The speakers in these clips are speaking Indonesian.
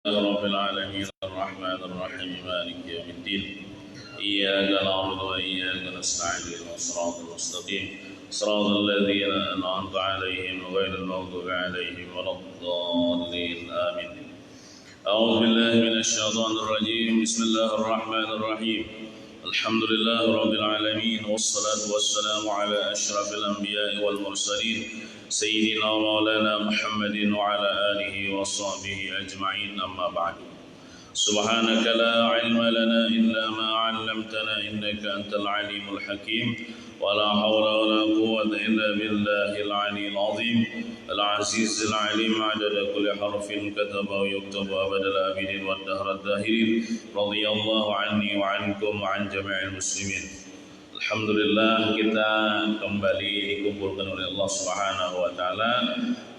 رب العالمين الرحمن الرحيم مالك يوم الدين إياك نعبد وإياك نستعين الصراط المستقيم صراط الذين أنعمت عليهم غير المغضوب عليهم ولا الضالين آمين. أعوذ بالله من الشيطان الرجيم. بسم الله الرحمن الرحيم. الحمد لله رب العالمين والصلاة والسلام على أشرف الأنبياء والمرسلين سيدنا ومولانا محمد وعلى آله وصحبه أجمعين. أما بعد. سبحانك لا علم لنا إلا ما علمتنا إنك أنت العليم الحكيم ولا حول ولا قوة إلا بالله العلي العظيم العزيز العليم عدد كل حرف كتبه يكتب أبد الآبدين والدهر الداهرين رضي الله عني وعنكم وعن جميع المسلمين. Alhamdulillah, kita kembali dikumpulkan oleh Allah Subhanahu wa taala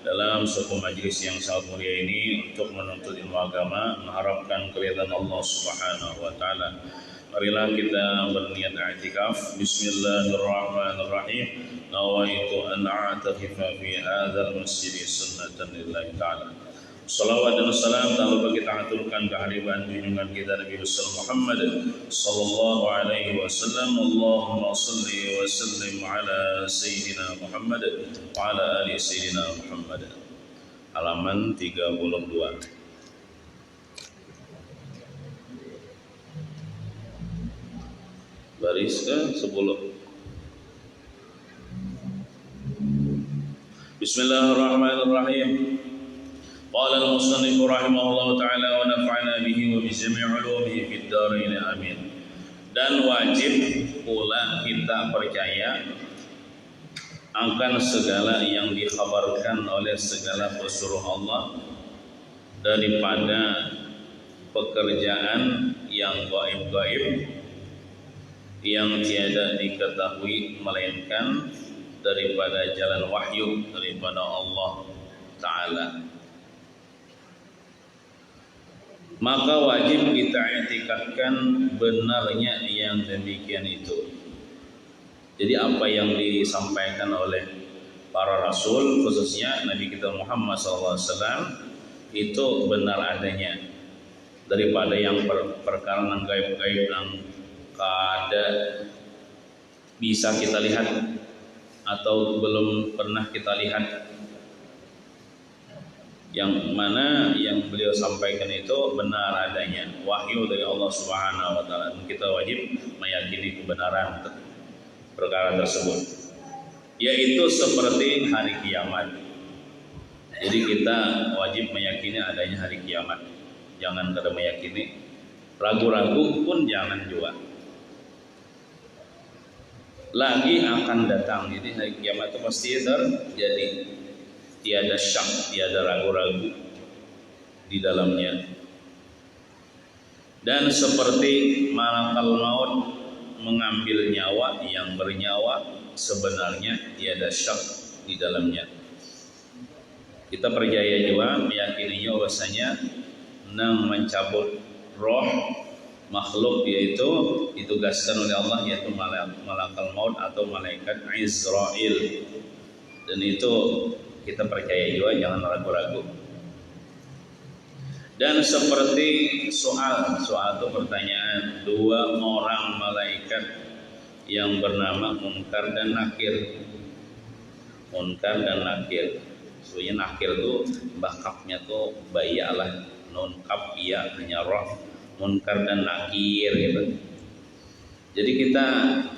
dalam sebuah majelis yang sangat mulia ini untuk menuntut ilmu agama, mengharapkan keridhaan Allah Subhanahu wa taala. Marilah kita berniat i'tikaf. Bismillahirrahmanirrahim. Nawaitu an a'takifa fi hadzal masjid sunnatan lillahi ta'ala. Salawat dan salam tak lupa kita aturkan kehadiran junjungan kita Nabi besar Muhammad sallallahu alaihi wasallam. Allahumma salli wa sallim ala sayyidina Muhammad wa ala ali sayyidina Muhammad. Halaman 32. Baris ke 10. Bismillahirrahmanirrahim. Qala al-musannif rahimahullah ta'ala wa nafa'na bihi wa bi jami' ulumihi fid dharain amin. Dan wajib pula kita percaya akan segala yang dikhabarkan oleh segala pesuruh Allah daripada pekerjaan yang gaib-gaib yang tiada diketahui melainkan daripada jalan wahyu daripada Allah Ta'ala. Maka wajib kita i'tikadkan benarnya yang demikian itu. Jadi apa yang disampaikan oleh para rasul, khususnya Nabi kita Muhammad SAW, itu benar adanya. Daripada yang perkara yang gaib-gaib yang kada bisa kita lihat atau belum pernah kita lihat, yang mana yang beliau sampaikan itu benar adanya, wahyu dari Allah Subhanahu wa taala, dan kita wajib meyakini kebenaran perkara tersebut, yaitu seperti hari kiamat. Jadi kita wajib meyakini adanya hari kiamat. Jangan kada meyakini, ragu-ragu pun jangan juga. Lagi akan datang, jadi hari kiamat itu pasti terjadi. Tiada syak, tiada ragu-ragu di dalamnya. Dan seperti malakal maut mengambil nyawa yang bernyawa, sebenarnya tiada syak di dalamnya. Kita percaya juga, meyakininya bahwasanya nang mencabut roh makhluk yaitu ditugaskan oleh Allah, yaitu malakal maut atau malaikat Israel. Dan itu kita percaya juga, jangan ragu-ragu. Dan seperti soal itu pertanyaan, dua orang malaikat yang bernama Munkar dan Nakir. Munkar dan Nakir. Sebenarnya Nakir itu bakapnya tuh bayalah, nun kap iya hanya roh. Munkar dan Nakir gitu. Jadi kita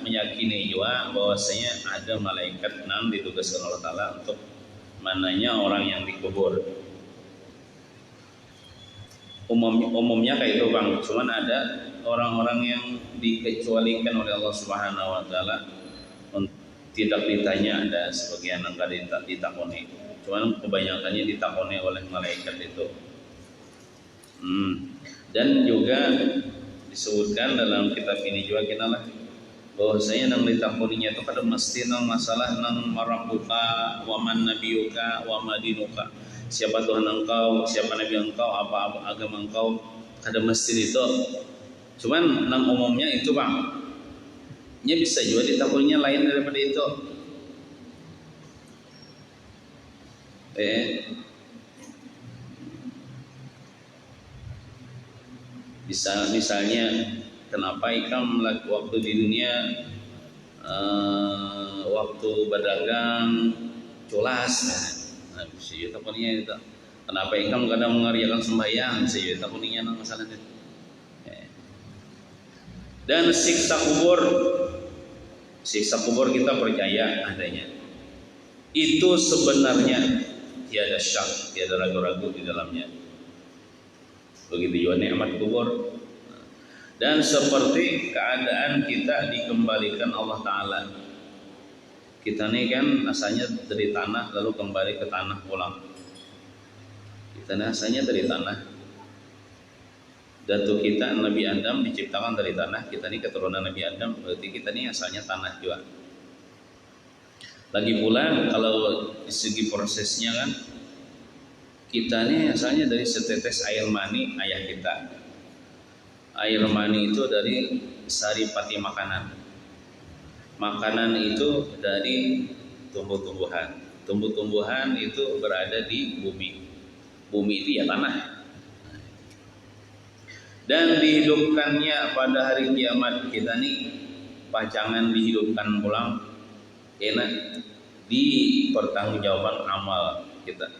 meyakini juga bahwasanya ada malaikat yang ditugaskan Allah Ta'ala untuk mananya orang yang dikubur. Umumnya kayak itu bang, cuman ada orang-orang yang dikecualikan oleh Allah Subhanahu wa taala, tidak ditanya, ada sebagian yang tidak ditakoni, cuman kebanyakannya ditakoni oleh malaikat itu. Dan juga disebutkan dalam kitab ini juga kinalah bahwasanya nang ditakuninya itu pada mesti nang masalah nang marabuka wa man nabiyuka wa madinuka, siapa Tuhan engkau, siapa nabi engkau, apa agama engkau, kada mesti itu. Cuman nang umumnya itu bang, nya bisa juga ditakuninya lain daripada itu. Misalnya kenapa ikam waktu di dunia waktu berdagang culas, nah sih tapunya itu. Kenapa ikam kadang mengerjakan sembahyang sih tapunya nang masalah itu. Dan siksa kubur kita percaya adanya. Itu sebenarnya tiada syak, tiada ragu-ragu di dalamnya. Begitu juga nikmat kubur. Dan seperti keadaan kita dikembalikan Allah Ta'ala. Kita ini kan asalnya dari tanah lalu kembali ke tanah pulang. Kita ini asalnya dari tanah. Datuk kita Nabi Adam diciptakan dari tanah. Kita ini keturunan Nabi Adam, berarti kita ini asalnya tanah juga. Lagi pula kalau di segi prosesnya kan, kita ini asalnya dari setetes air mani ayah kita. Air mani itu dari saripati makanan. Makanan itu dari tumbuh-tumbuhan. Tumbuh-tumbuhan itu berada di bumi. Bumi itu ya tanah. Dan dihidupkannya pada hari kiamat kita nih pacangan dihidupkan pulang enak di pertanggungjawaban amal kita.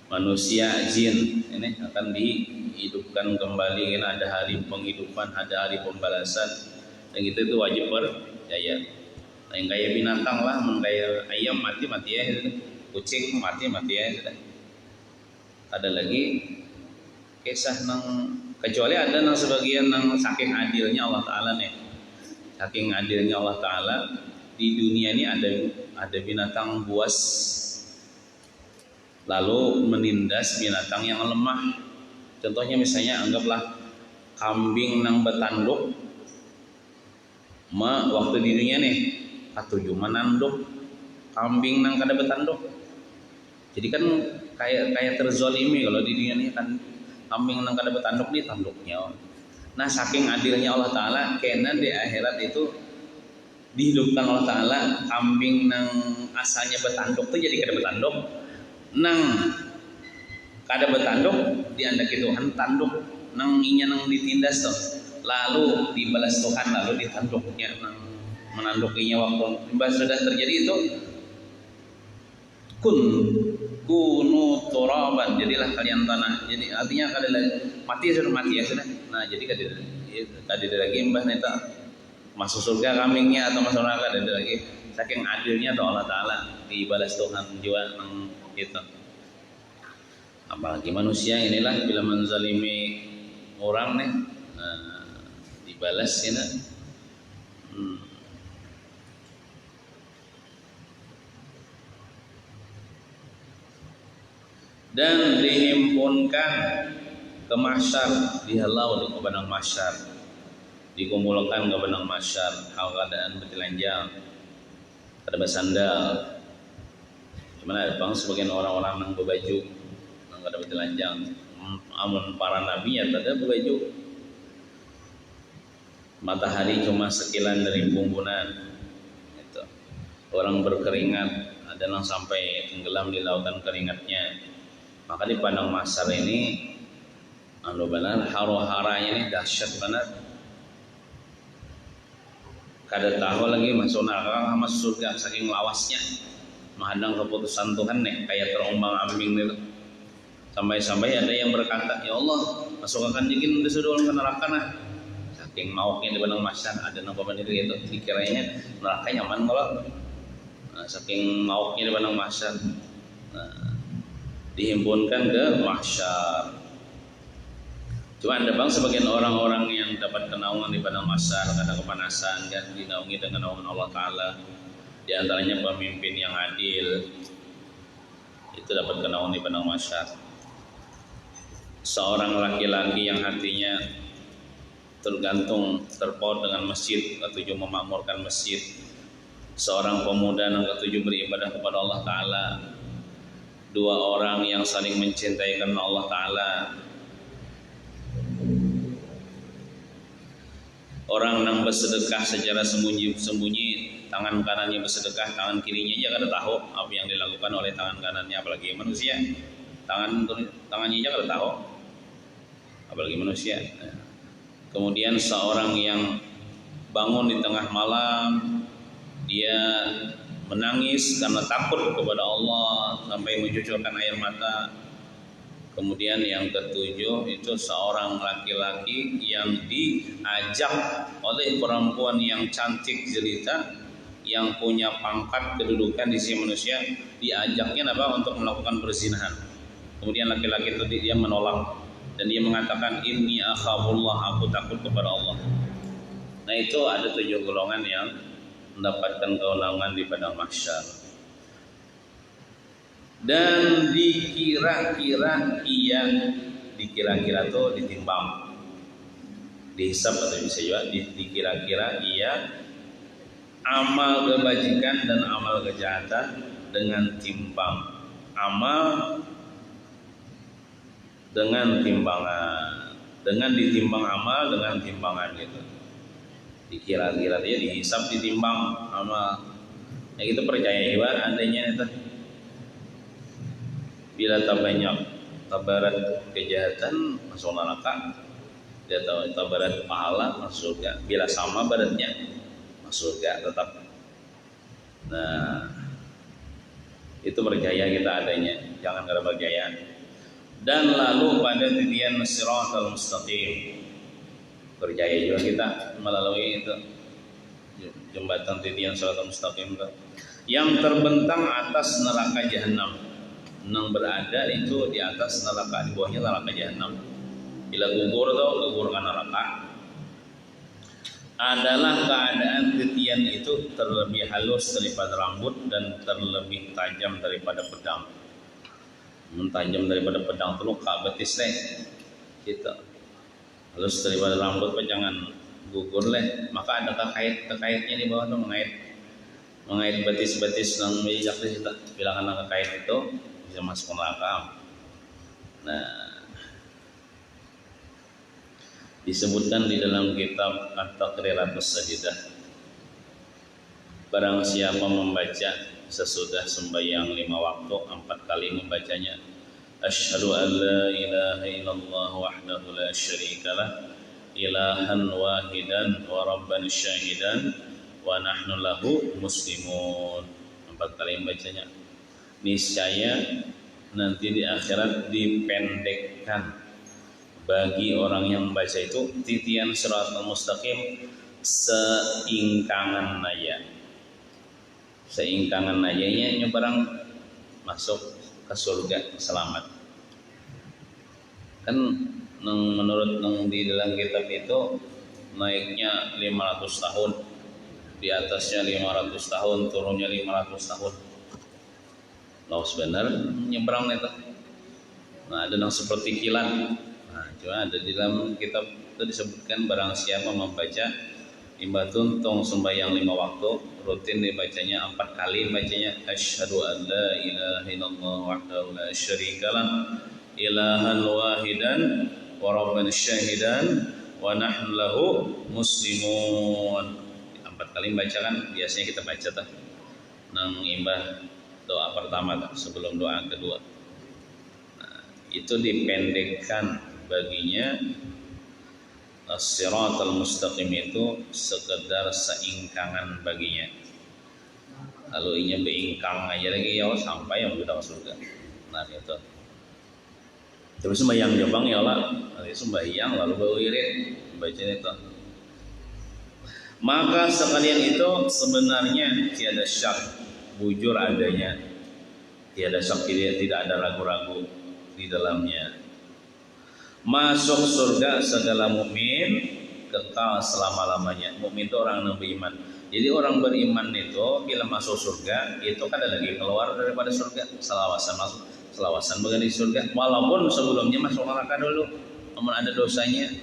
Manusia jin ini akan dihidupkan kembali, kan ada hari penghidupan, ada hari pembalasan, dan kita itu wajib percaya. Nah, yang kayak binatang lah, kayak ayam mati ya, kucing mati ya. Ada lagi kisah nang kecuali ada nang sebagian nang saking adilnya Allah Ta'ala nih, saking adilnya Allah Ta'ala di dunia ini ada binatang buas lalu menindas binatang yang lemah. Contohnya misalnya anggaplah kambing nang betanduk waktu di dunia nih katuju menanduk kambing nang kada betanduk, jadi kan kayak terzolimi kalau di dunia ini kan kambing nang kada betanduk di tanduknya. Nah saking adilnya Allah Ta'ala kena di akhirat itu dihidupkan Allah Ta'ala kambing nang asalnya betanduk tuh jadi kada betanduk, nang kada betanduk diandak Tuhan tanduk nang inya nang ditindas tuh lalu dibalas Tuhan lalu ditanduknya nang menandukinya waktu imbas sudah terjadi itu kunu turaban, jadilah kalian tanah. Jadi artinya kada mati ya sudah. Nah jadi kada lagi mbah neta masuk surga kambingnya atau masuk neraka, ada lagi. Saking adilnya doa Allah Ta'ala dibalas Tuhan juga nang itu. Apalagi manusia inilah bila menzalimi orang nih, dibalas ini. Dan dihimpunkan ke mahsyar, dihalau di padang mahsyar, dikumpulkan ke padang mahsyar hal keadaan bertelanjang, kada bersandal. Cuman ada bang sebagian orang-orang nang berbaju nang kada bertelanjang, amun para nabi ya kada berbaju. Matahari cuma sekilan dari bumbunan itu. Orang berkeringat, ada yang sampai tenggelam di lautan keringatnya. Maka di padang mahsyar ini benar haro-haranya ini dahsyat benar. Kada tahu lagi masuk neraka sama surga saking lawasnya menghadang keputusan Tuhan nih kayak terombang-ambing itu. Sampai-sampai ada yang berkata, ya Allah masukkan jikin disudul ke neraka nah. Saking mauknya di padang mahsyar ada nampak itu dikiranya neraka nyaman kalau saking mauknya di padang mahsyar. Dihimpunkan ke mahsyar. Cuma ada bang sebagian orang-orang yang dapat kenaungan di padang mahsyar karena kepanasan kan dinaungi dengan naungan Allah Ta'ala. Di antaranya pemimpin yang adil itu dapat kenaungan di padang mahsyar. Seorang laki-laki yang hatinya terpaut dengan masjid, ketujuh memakmurkan masjid. Seorang pemuda yang ketujuh beribadah kepada Allah Ta'ala. Dua orang yang saling mencintai karena Allah Ta'ala. Orang yang bersedekah secara sembunyi-sembunyi, tangan kanannya bersedekah, tangan kirinya aja kada tahu apa yang dilakukan oleh tangan kanannya, apalagi manusia. Tangannya aja kada tahu apalagi manusia. Kemudian seorang yang bangun di tengah malam, dia menangis karena takut kepada Allah sampai mencucurkan air mata. Kemudian yang ketujuh itu seorang laki-laki yang diajak oleh perempuan yang cantik jelita, yang punya pangkat kedudukan di sisi manusia, diajaknya apa untuk melakukan perzinahan. Kemudian laki-laki itu dia menolak dan dia mengatakan inni akhafullah, aku takut kepada Allah. Nah itu ada 7 golongan yang mendapatkan keundangan di padang mahsyar. Dan dikira-kira itu ditimbang, dihisab atau bisa juga dikira-kira amal kebajikan dan amal kejahatan dengan timbang, amal dengan timbangan, dengan ditimbang amal dengan timbangan gitu. Dikira-kira dia dihisab ditimbang amal. Ya itu percaya juga adanya itu. Bila banyak tabarat kejahatan masuk neraka, dia tahu tabarat pahala masuk surga. Bila sama baratnya masuk surga tetap. Nah, itu percaya kita adanya, jangan kada percaya. Dan lalu pada titian siratal mustaqim, percaya juga kita melalui itu jembatan titian siratal mustaqim itu, yang terbentang atas neraka jahanam. Nang berada itu di atas neraka, di bawahnya neraka jahanam. Bila gugur kan neraka, adalah keadaan titian itu terlebih halus daripada rambut dan terlebih tajam daripada pedang. Tajam daripada pedang itu luka betis kita. Halus daripada rambut, jangan gugur maka ada kekait-kekaitnya di bawah tuh, mengait betis-betis nang bijak di situ. Bila kena kekait itu bisa masuk neraka. Nah, disebutkan di dalam kitab At-Taqriratus Sajidah, barang siapa membaca sesudah sembahyang 5 waktu 4 kali membacanya, asyhadu an la ilaha illallah wahdahu la syarikalah ilahan wahidan wa rabban syahidan wa nahnu lahu muslimun. 4 kali membacanya, niscaya nanti di akhirat dipendekkan bagi orang yang membaca itu titian siratal mustaqim seingkangan najanya nyebrang masuk ke surga selamat. Kan menurut di dalam kitab itu naiknya 500 tahun, di atasnya 500 tahun, turunnya 500 tahun. Laos benar nyebrang itu. Nah, ada yang seperti kilat. Nah, cuma ada di dalam kitab itu disebutkan barang siapa membaca imbatun tong sembahyang 5 waktu, rutin dibacanya 4 kali, bacanya asyhadu an la ilaha illallah wahdahu la syarikalah ilahan wahidan wa rabban syahidan wa nahnu lahu muslimun. 4 kali bacakan, biasanya kita baca tuh nang imbah doa pertama sebelum doa kedua. Nah, itu dipendekkan baginya as-siratal mustaqim itu sekedar seingkangan baginya. Lalu inya beingkang aja lagi ya sampai yang sudah masuk surga. Nah itu. Terus sembahyang jabang ya Allah, nanti sembahyang lalu baru irit baca itu. Maka sekalian itu sebenarnya tiada syak, bujur adanya, tiada syak, tidak ada ragu-ragu di dalamnya. Masuk surga segala mukmin kekal selama-lamanya. Mukmin itu orang yang beriman. Jadi orang beriman itu bila masuk surga itu kan ada lagi keluar daripada surga, selawasan bagian di surga. Walaupun sebelumnya masuk neraka dulu, namun ada dosanya.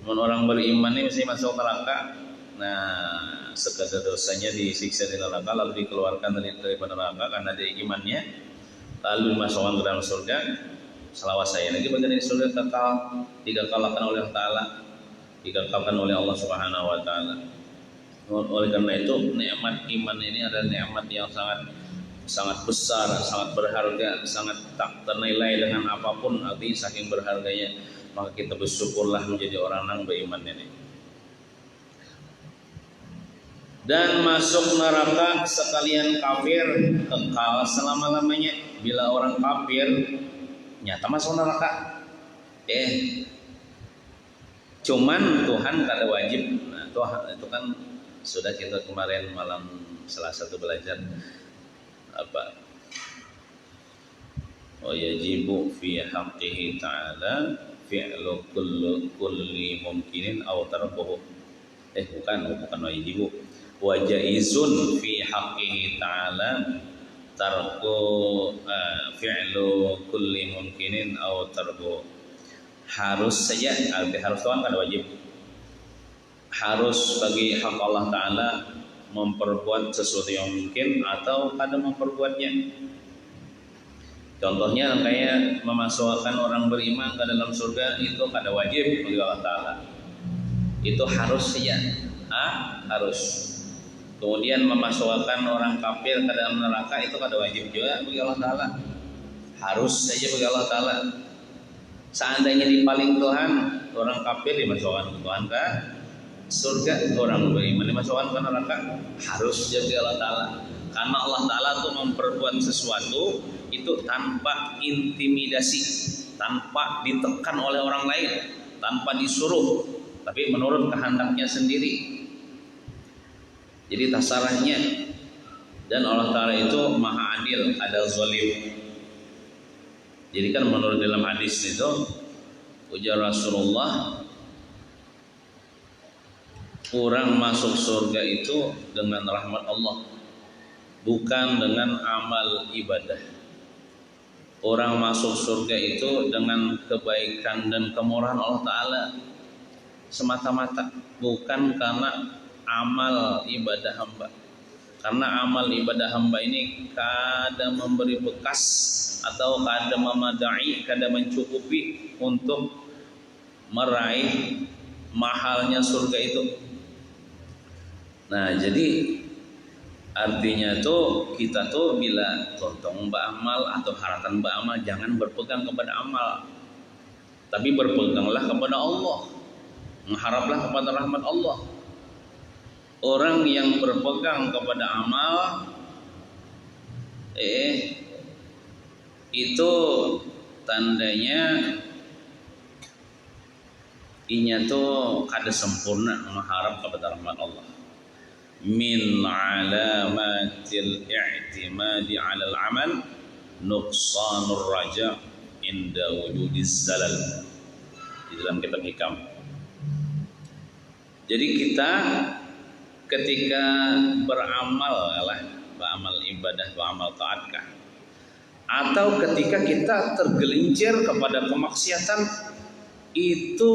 Namun orang beriman ini mesti masuk neraka. Nah, sekadar dosanya disiksa di neraka lalu dikeluarkan daripada neraka karena ada imannya, lalu dimasukkan ke dalam surga. Selawat saya lagi bagian dari surga kekal, dikekalkan oleh Allah Ta'ala, dikekalkan oleh Allah Subhanahu Wa Ta'ala. Oleh karena itu nikmat iman ini adalah nikmat yang sangat besar, sangat berharga, sangat tak ternilai dengan apapun, artinya saking berharganya. maka kita bersyukurlah menjadi orang yang beriman ini. Dan masuk neraka sekalian kafir kekal selama-lamanya. Bila orang kafir nyata masuk neraka, cuman Tuhan kada wajib. Nah, itu kan sudah kita kemarin malam Selasa itu belajar apa? Wa yajibu fi haqqihi ta'ala fi'lu kulli mumkinin aw tarkuhu. Bukan wajibu. Wa jaizun fi haqqihi ta'ala tarku fi'lu kulli mumkinin aw tarkuhu. Harus saja, harus Tuhan kan wajib. Harus bagi hak Allah Ta'ala memperbuat sesuatu yang mungkin atau kada memperbuatnya. Contohnya kayak memasukkan orang beriman ke dalam surga, itu kada wajib bagi Allah Ta'ala. Itu harus saja, harus. Kemudian memasukkan orang kafir ke dalam neraka, itu kada wajib juga bagi Allah Ta'ala. Harus saja bagi Allah Ta'ala. Seandainya dipaling Tuhan, orang kafir dimasukkan ke Tuhan ke surga, orang beriman dimasukkan ke neraka, harus jadi Allah Ta'ala. Karena Allah Ta'ala itu memperbuat sesuatu itu tanpa intimidasi, tanpa ditekan oleh orang lain, tanpa disuruh, tapi menurut kehendaknya sendiri. Jadi tasarahnya. Dan Allah Ta'ala itu maha adil, ada zalim. Jadi kan menurut dalam hadis itu, ujar Rasulullah, orang masuk surga itu dengan rahmat Allah, bukan dengan amal ibadah. Orang masuk surga itu dengan kebaikan dan kemurahan Allah Ta'ala semata-mata, bukan karena amal ibadah hamba. Karena amal ibadah hamba ini kada memberi bekas atau kada memadai, kada mencukupi untuk meraih mahalnya surga itu. Nah, jadi artinya tuh kita tuh bila tontong beramal atau haratan beramal, jangan berpegang kepada amal, tapi berpeganglah kepada Allah, mengharaplah kepada rahmat Allah. Orang yang berpegang kepada amal itu tandanya inya tuh kada sempurna mengharap kepada rahmat Allah. Min alamatil i'timadi 'alal 'amal nuqsanur raja inda wujudiz zalal. Di dalam kitab Hikam. Jadi kita ketika beramal ibadah, beramal taatkah, atau ketika kita tergelincir kepada kemaksiatan, itu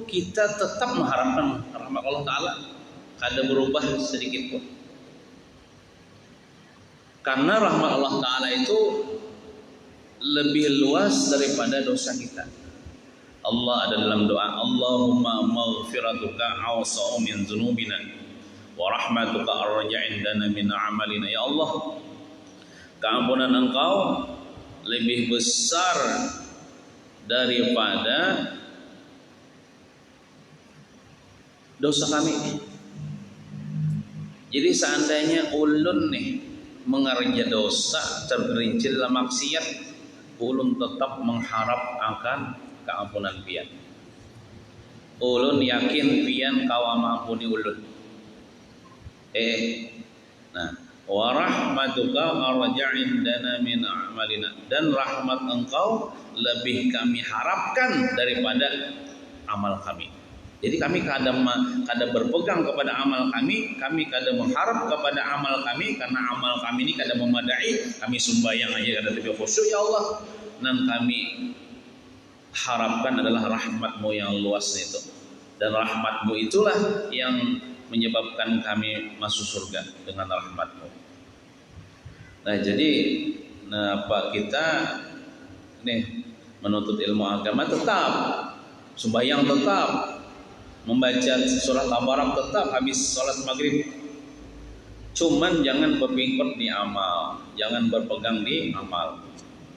kita tetap mengharapkan rahmat Allah Ta'ala, kada berubah sedikit pun. Karena rahmat Allah Ta'ala itu lebih luas daripada dosa kita. Allah ada dalam doa, Allahumma maghfiratuka awsa'u min dzunubina wa rahmatuka arja indana min amalina. Ya Allah, keampunan Engkau lebih besar daripada dosa kami. Jadi seandainya ulun nih mengerja dosa, tergelincir dalam maksiat, ulun tetap mengharap akan keampunan pian. Ulun yakin pian kau mampuni ulun. Nah, wa rahmatuka arja indana min a'malina, dan rahmat Engkau lebih kami harapkan daripada amal kami. Jadi kami kada berpegang kepada amal kami kada mengharap kepada amal kami, karena amal kami ini kada memadai. Kami sembahyang aja kada tapi khusyuk ya Allah. Dan kami harapkan adalah rahmat-Mu yang luas itu. Dan rahmat-Mu itulah yang menyebabkan kami masuk surga dengan rahmat-Mu. Nah, jadi Pak kita nih menuntut ilmu agama tetap, sembahyang tetap, membaca surat Al-Baqarah tetap habis sholat maghrib. Cuman jangan berpingkot di amal, jangan berpegang di amal.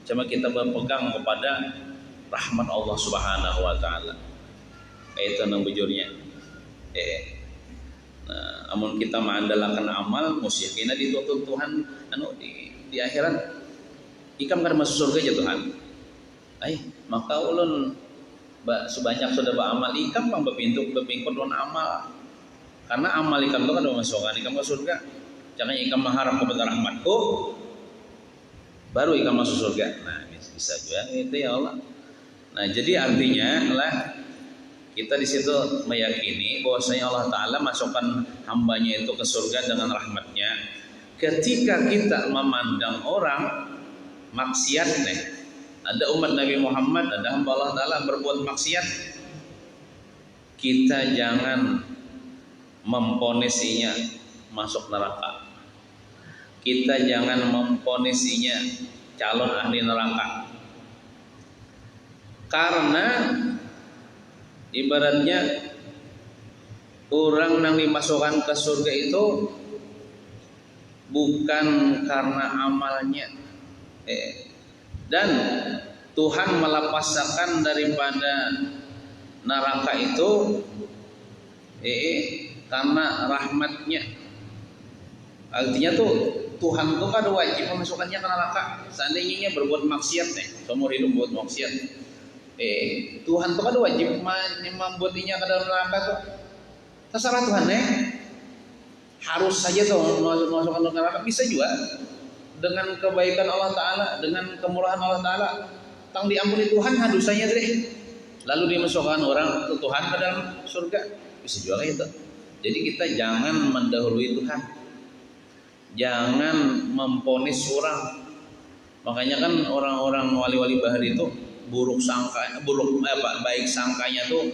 Cuma kita berpegang kepada rahmat Allah Subhanahu wa taala. Itu nang bujurnya. Nah, amun kita mengandalkan amal musyikina dituntut Tuhan di akhirat ikam kada masuk surga aja Tuhan. Maka ulun sebanyak sudah beramal ikam pang bepingkut don amal. Karena amal ikam itu kan memasukkan ikam ke surga. Jangan ikam mengharap kepada rahmatku baru ikam masuk surga. Nah, bisa juga itu ya Allah. Nah, jadi artinya adalah kita di situ meyakini bahwasanya Allah Ta'ala masukkan hambanya itu ke surga dengan rahmatnya. Ketika kita memandang orang maksiat nih, ada umat Nabi Muhammad, ada hamba Allah Ta'ala berbuat maksiat, kita jangan memponisinya masuk neraka. Kita jangan memponisinya calon ahli neraka. Karena ibaratnya orang yang dimasukkan ke surga itu bukan karena amalnya, dan Tuhan melepaskan daripada neraka itu karena rahmatnya. Artinya tuh Tuhan tuh kan wajib memasukkannya ke neraka. Seandainya berbuat maksiat nih, seumur hidup buat maksiat, Tuhan tuh kan wajib membuatnya ke dalam neraka tuh. Terserah Tuhan harus saja tuh masukkan ke neraka. Bisa juga dengan kebaikan Allah Ta'ala, dengan kemurahan Allah Ta'ala, tang diampuni Tuhan dosanya deh, lalu dimasukkan orang ke Tuhan ke dalam surga. Bisa juga itu. Jadi kita jangan mendahului Tuhan, jangan memponis orang. Makanya kan orang-orang wali-wali bahari itu baik sangkanya tuh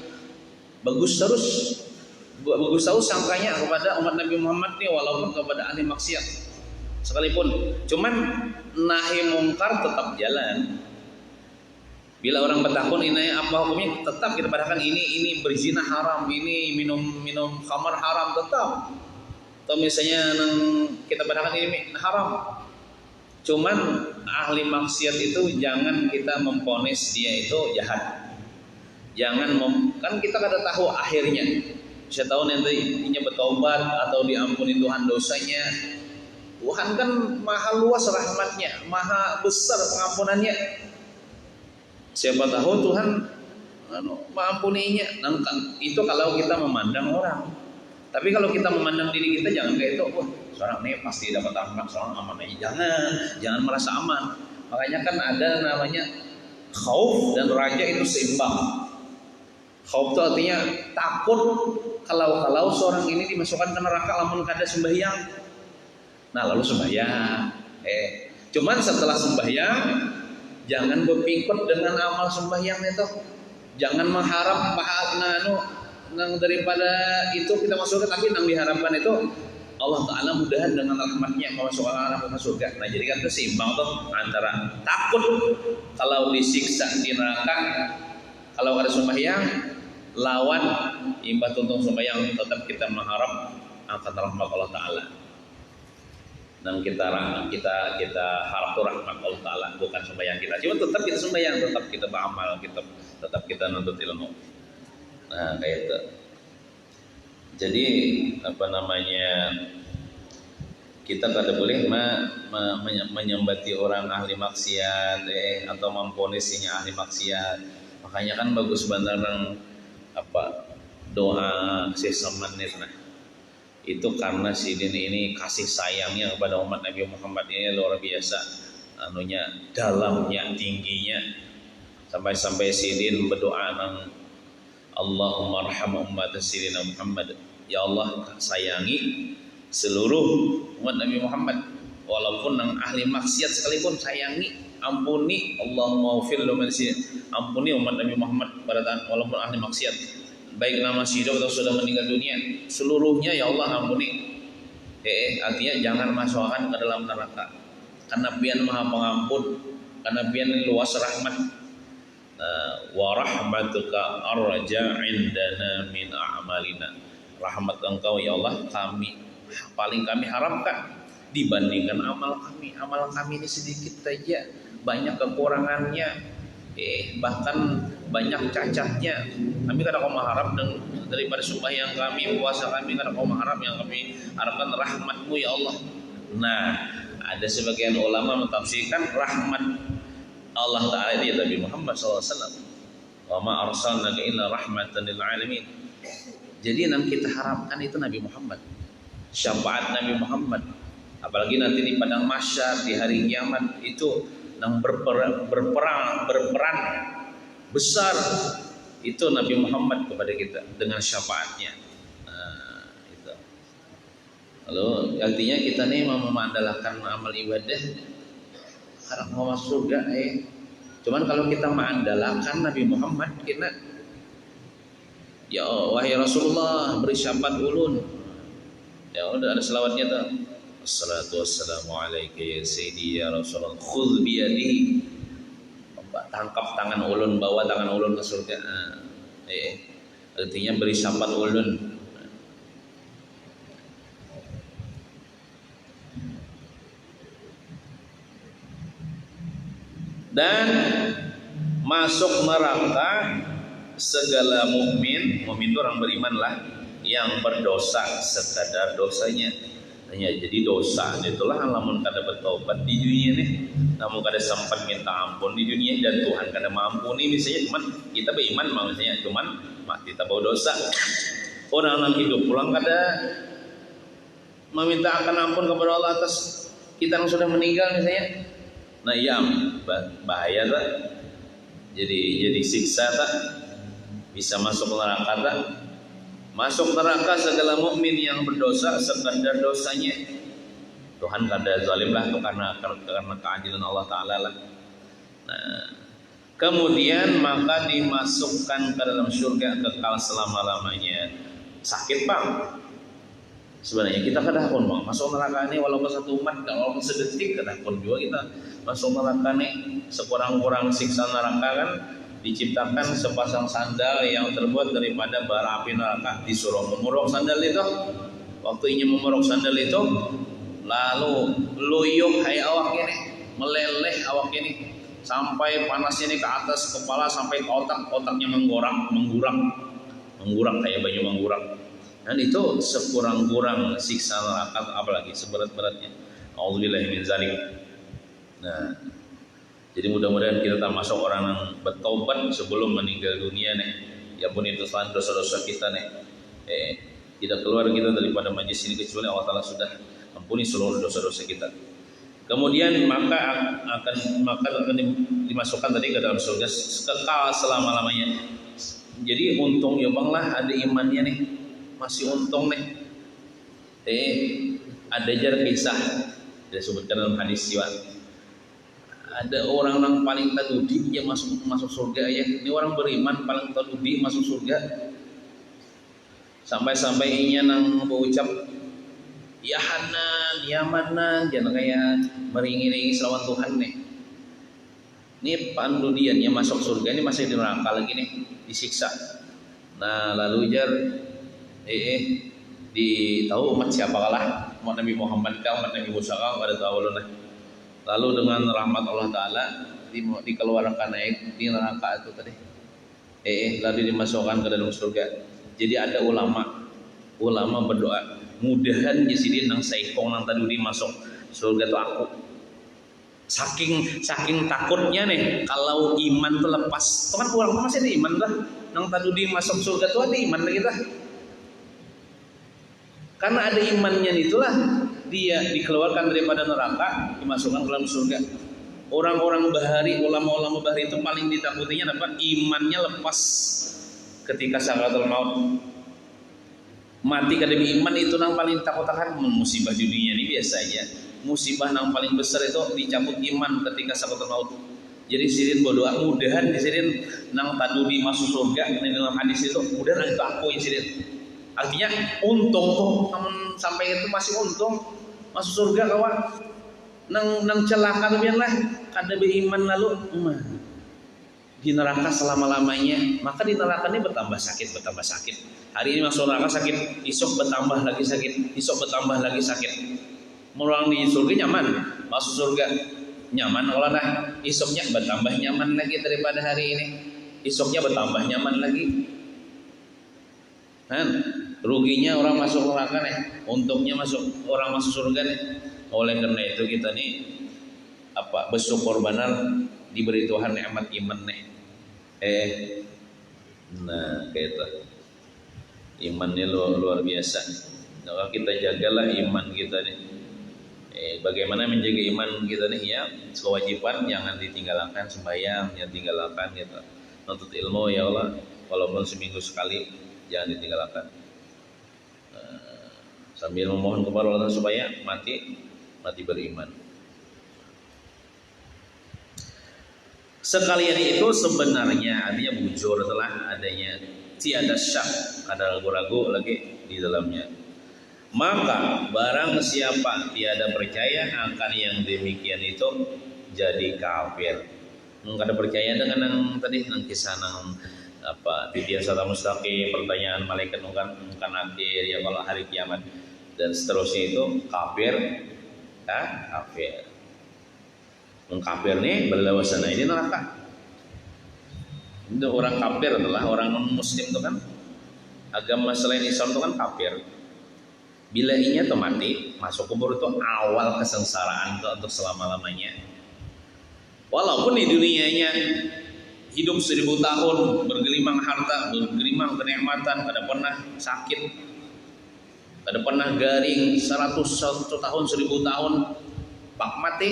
bagus terus sangkanya kepada umat Nabi Muhammad nih, walaupun kepada ahli maksiat sekalipun. Cuman nahi mungkar tetap jalan. Bila orang bertakun ini apa hukumnya, tetap kita katakan ini berzina haram, ini minum khamar haram, tetap. Atau misalnya kita katakan ini haram. Cuman ahli maksiat itu jangan kita memponis dia itu jahat. Kan kita kada tahu akhirnya. Saya tahu nanti ini bertobat atau diampuni Tuhan dosanya. Tuhan kan maha luas rahmatnya, maha besar pengampunannya. Siapa tahu Tuhan mengampuninya. Itu kalau kita memandang orang. Tapi kalau kita memandang diri kita, jangan kayak itu. Wah, seorang ini pasti dapat rahmat, seorang aman aja. Jangan merasa aman. Makanya kan ada namanya khauf dan raja itu seimbang. Khauf itu artinya takut kalau seorang ini dimasukkan ke neraka lamun kada sembahyang. Nah, lalu sembahyang. Cuman setelah sembahyang jangan berpikir dengan amal sembahyang itu. Jangan mengharap daripada itu kita masuk ke, tapi yang diharapkan itu Allah Ta'ala mudahan dengan rahmatnya memasukkan anak ke surga. Nah, jadi kan itu seimbang tuh antara takut kalau disiksa di neraka, kalau ada sembahyang, lawan imbah tuntung sembahyang tetap kita mengharap akan rahmat Allah Ta'ala. Dan kita harap rahmat Allah Ta'ala, bukan sembahyang kita. Cuma tetap kita sembahyang, tetap kita beramal, tetap kita nuntut ilmu. Nah, kayak itu. Jadi kita kada boleh menyembati orang ahli maksiat atau memponisinya ahli maksiat. Makanya kan bagus banget doa sesaman itu karena sidin ini kasih sayangnya kepada umat Nabi Muhammad ini luar biasa, dalamnya, tingginya, sampai sidin berdoa Allahumma arham ummat sidina Muhammad, ya Allah sayangi seluruh umat Nabi Muhammad, walaupun yang ahli maksiat sekalipun sayangi, ampuni, Allahumma ufir ampuni umat Nabi Muhammad walaupun ahli maksiat, baik nama hidup atau sudah meninggal dunia, seluruhnya ya Allah ampuni. Artinya jangan masukkan ke dalam neraka, karena Pian maha pengampun, karena Pian luas rahmat. Wa rahmatuka arja indana min a'malina, rahmat engkau ya Allah paling kami harapkan dibandingkan amal kami. Amal kami ini sedikit saja, banyak kekurangannya. Bahkan banyak cacatnya. Kami kadang kau mengharap daripada sembahyang kami, puasa kami, kadang kau mengharap yang kami harapkan rahmat-Mu ya Allah. Nah, ada sebagian ulama mentafsirkan rahmat Allah Ta'ala itu ya Nabi Muhammad SAW. Wa ma arsalnaka illa rahmatan lil alamin. Jadi yang kita harapkan itu Nabi Muhammad, syafaat Nabi Muhammad. Apalagi nanti di padang mahsyar di hari kiamat itu yang berperan besar itu Nabi Muhammad kepada kita dengan syafaatnya. Nah, itu. Lalu artinya kita nih mau mengandalkan amal ibadah karena mau masuk surga. Cuman kalau kita mengandalkan Nabi Muhammad, kita ya wahai Rasulullah beri syafaat ulun. Ya udah ada selawatnya tuh. Assalatu wassalamu alaika ya sayyidi ya Rasulullah khudh biyadi. Tangkap tangan ulun, bawa tangan ulun ke surga. Artinya beri syafaat ulun. Dan masuk neraka segala mukmin itu orang beriman lah yang berdosa sekadar dosanya. Ya, jadi dosa itulah lamun kada bertobat di dunia nih, namun kada sempat minta ampun di dunia dan Tuhan kada mampuni misalnya, cuman kita beriman maksudnya, cuman kita bawa dosa. Orang yang hidup pulang kada meminta akan ampun kepada Allah atas kita yang sudah meninggal misalnya. Nah iya bahaya tak? Jadi siksa tak? Bisa masuk neraka tak? Masuk neraka segala mukmin yang berdosa sekadar dosanya. Tuhan kada zalim lah itu karena keadilan Allah Ta'ala lah. Nah, kemudian maka dimasukkan ke dalam surga kekal selama-lamanya. Sakit Bang. Sebenarnya kita kada pun Bang masuk neraka ini walaupun satu umat, walaupun sedetik kada pun juga kita masuk neraka ini. Sekurang-kurang siksa neraka kan diciptakan sepasang sandal yang terbuat daripada bara api neraka, disuruh memuruk sandal itu. Waktu ingin memuruk sandal itu, lalu luyuh hai awak ini, meleleh awak ini sampai panasnya ini ke atas kepala sampai ke otaknya menggurak kayak banyu menggurak. Dan itu sekurang-kurang siksa neraka, apalagi seberat-beratnya. A'udzubillahi min zalik. Nah, jadi mudah-mudahan kita termasuk orang yang bertobat sebelum meninggal dunia nih. Ya pun itu selain dosa-dosa kita nih. Tidak keluar kita daripada majlis ini kecuali Allah Ta'ala sudah ampuni seluruh dosa-dosa kita. Kemudian maka akan dimasukkan tadi ke dalam surga kekal selama-lamanya. Jadi untung ya Bang lah ada imannya nih. Masih untung nih. Ada jar kisah disebutkan dalam hadis riwayat. Ada orang yang paling tadudi yang masuk surga ya. Ini orang beriman paling tadudi masuk surga. Sampai-sampai inya nang berucap ya Hanan, ya Manan, jangan kayak meringi-ringi selawan Tuhan nih. Ini pandudian yang masuk surga ini masih di neraka lagi nih, disiksa. Nah lalu jar tahu umat siapa kalah? Umat Nabi Muhammad kah, umat Nabi Musa kah? Pada tahu loh nah. Lalu dengan rahmat Allah Ta'ala dikeluarkan di neraka itu tadi. Lalu dimasukkan ke dalam surga. Jadi ada ulama berdoa, mudahan jadi nang saikong nang tadi masuk surga itu aku. Saking takutnya nih kalau iman itu lepas. Teman orang masih ada iman lah. Nang tadi masuk surga itu ada iman lagi lah. Karena ada imannya itulah dia dikeluarkan daripada neraka, dimasukkan ke dalam surga. Orang-orang bahari, ulama-ulama bahari itu paling ditakutinya apa? Imannya lepas ketika sakaratul maut. Mati kada iman itu yang paling takut-takut. Musibah di dunia ini biasa aja. Musibah yang paling besar itu dicabut iman ketika sakaratul maut. Jadi sirin berdoa mudahan di sirin nang tadudi masuk surga ini dalam hadis itu mudahan itu aku yang sirin. Artinya untung tuh, namun sampai itu masih untung masuk surga kawan. Nang celaka tuh biarlah kada beriman lalu di neraka selama-lamanya. Maka di neraka ini bertambah sakit. Hari ini masuk neraka sakit, esok bertambah lagi sakit, esok bertambah lagi sakit. Orang di surga nyaman, masuk surga nyaman kalau dah esoknya bertambah nyaman lagi daripada hari ini, esoknya bertambah nyaman lagi kan. Ruginya orang masuk neraka nih, untungnya orang masuk surga nih. Oleh karena itu kita nih bersyukur benar diberi Tuhan nikmat iman nih. Nah gitu, imannya luar biasa. Nah, kita jagalah iman kita nih. Bagaimana menjaga iman kita nih ya? Kewajiban jangan ditinggalkan, sembahyang jangan tinggalkan gitu. Nuntut ilmu ya Allah, walaupun seminggu sekali jangan ditinggalkan. Sambil memohon kepada Allah supaya mati beriman. Sekalian itu sebenarnya artinya bujur telah adanya tiada syak, ada ragu-ragu lagi di dalamnya. Maka barang siapa tiada percaya akan yang demikian itu jadi kafir. Kada percaya dengan yang tadi nang kisah nang titian sata mustaqim, pertanyaan malaikat bukan akhir ya kalau hari kiamat dan seterusnya itu kafir, kafir. Mengkafir nih berlewasana ini neraka. Itu orang kafir adalah orang non muslim itu kan, agama selain Islam itu kan kafir. Bila inya tuh mati masuk kubur itu awal kesengsaraan itu untuk selama-lamanya. Walaupun di dunianya hidup 1000 tahun, bergelimang harta, bergelimang kenikmatan, kada pernah sakit, kada pernah garing, 101 tahun, 1000 tahun, pak mati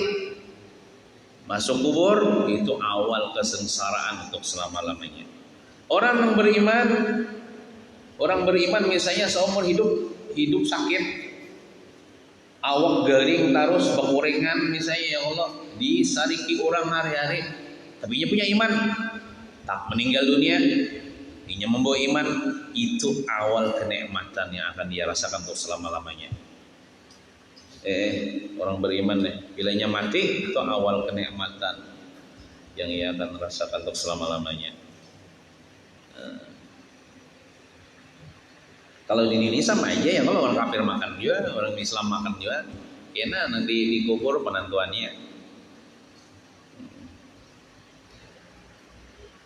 masuk kubur itu awal kesengsaraan untuk selama-lamanya. Orang beriman misalnya seumur hidup sakit, awak garing terus berkuringan misalnya ya Allah, disariki orang hari-hari, tapi dia punya iman, tak meninggal dunia, dia membawa iman, itu awal kenikmatan yang akan dia rasakan untuk selama-lamanya. Orang beriman nih, bilanya mati itu awal kenikmatan yang ia akan rasakan untuk selama-lamanya. Kalau di ini sama aja ya, kalau orang kafir makan juga, orang Islam makan juga, kena nanti dikubur penentuannya.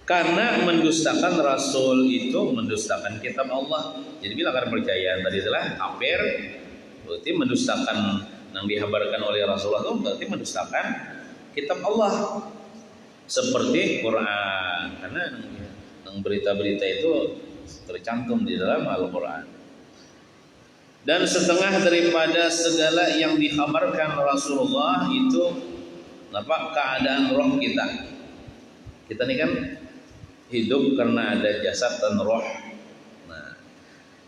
Karena mendustakan Rasul itu mendustakan kitab Allah. Jadi bila kalian percaya tadi adalah kafir, berarti mendustakan yang dihabarkan oleh Rasulullah itu berarti mendustakan kitab Allah seperti Quran, karena yang berita-berita itu tercantum di dalam Al-Quran. Dan setengah daripada segala yang dikhabarkan Rasulullah itu keadaan roh kita. Kita ini kan hidup karena ada jasad dan roh.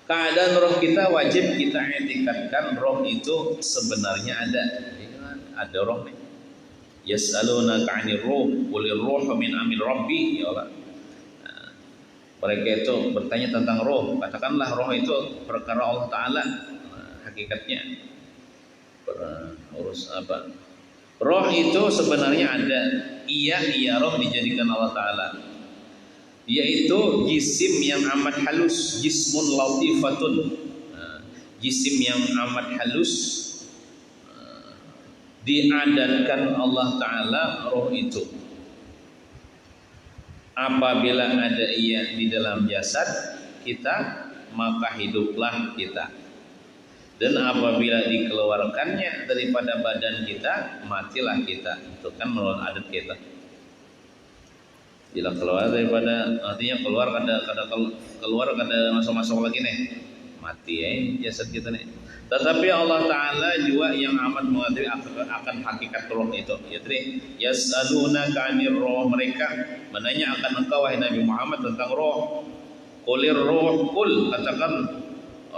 Keadaan roh kita wajib kita etikatkan roh itu sebenarnya ada roh nih. Yas'alunaka 'anir ruh, qulir ruhu min amri rabbi ya Allah. Mereka itu bertanya tentang roh, katakanlah roh itu perkara Allah Ta'ala. Hakikatnya urus apa? Roh itu sebenarnya ada, iya roh dijadikan Allah Ta'ala, yaitu jisim yang amat halus, jismun latifatun, jisim yang amat halus, diadatkan Allah Ta'ala roh itu. Apabila ada ia di dalam jasad kita, maka hiduplah kita. Dan apabila dikeluarkannya daripada badan kita, matilah kita. Itu kan menurut adat kita. Bila keluar daripada, artinya keluar kada masuk lagi nih, mati jasad kita nih. Tetapi Allah Ta'ala juga yang amat mengetahui akan hakikat roh itu. Yas'alunaka 'anir roh, mereka menanya akan engkau wahai Nabi Muhammad tentang roh. Qulir roh, kul katakan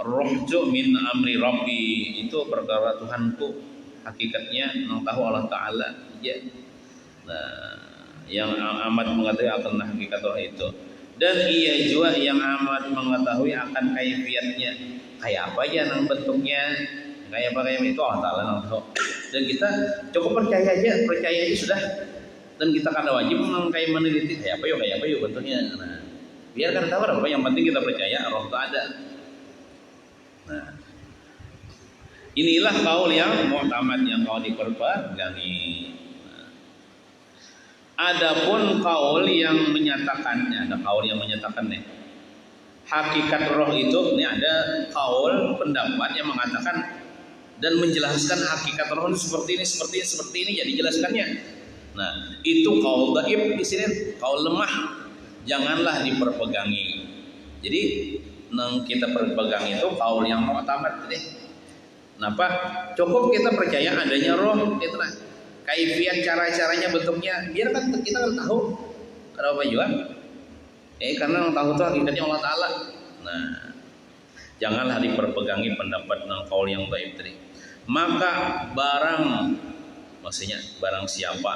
roh itu min amri rabbi, itu perkara Tuhanku, hakikatnya yang tahu Allah Ta'ala ya. Nah, yang amat mengetahui akan hakikat roh itu. Dan ia juga yang amat mengetahui akan kaifiatnya, kayak apa aja nang bentuknya, kayak apa itu Allah Ta'ala nang tahu. Dan kita cukup percaya aja sudah. Dan kita kada wajib nang kayak meneliti kayak apa yuk bentuknya. Nah, biar kan tahu apa, yang penting kita percaya roh itu ada. Nah, inilah kaul yang mu'tamad yang kau diperpegangi. Adapun kaul yang menyatakannya, ada kaul yang menyatakan nih hakikat roh itu, ini ada kaul pendapat yang mengatakan dan menjelaskan hakikat roh itu seperti ini ya dijelaskannya. Nah, itu kaul dhaif di sini, kaul lemah. Janganlah diperpegangi. Jadi yang kita perpegang itu kaul yang mu'tamad deh. Kenapa? Cukup kita percaya adanya roh, itulah. Kaifiat cara-caranya bentuknya, biar kan kita kan tahu. Kenapa juga? Karena yang tahu itu hakikatnya Allah Ta'ala. Nah, janganlah diperpegangi pendapat dan kaul yang dhaif tadi. Maka maksudnya barang siapa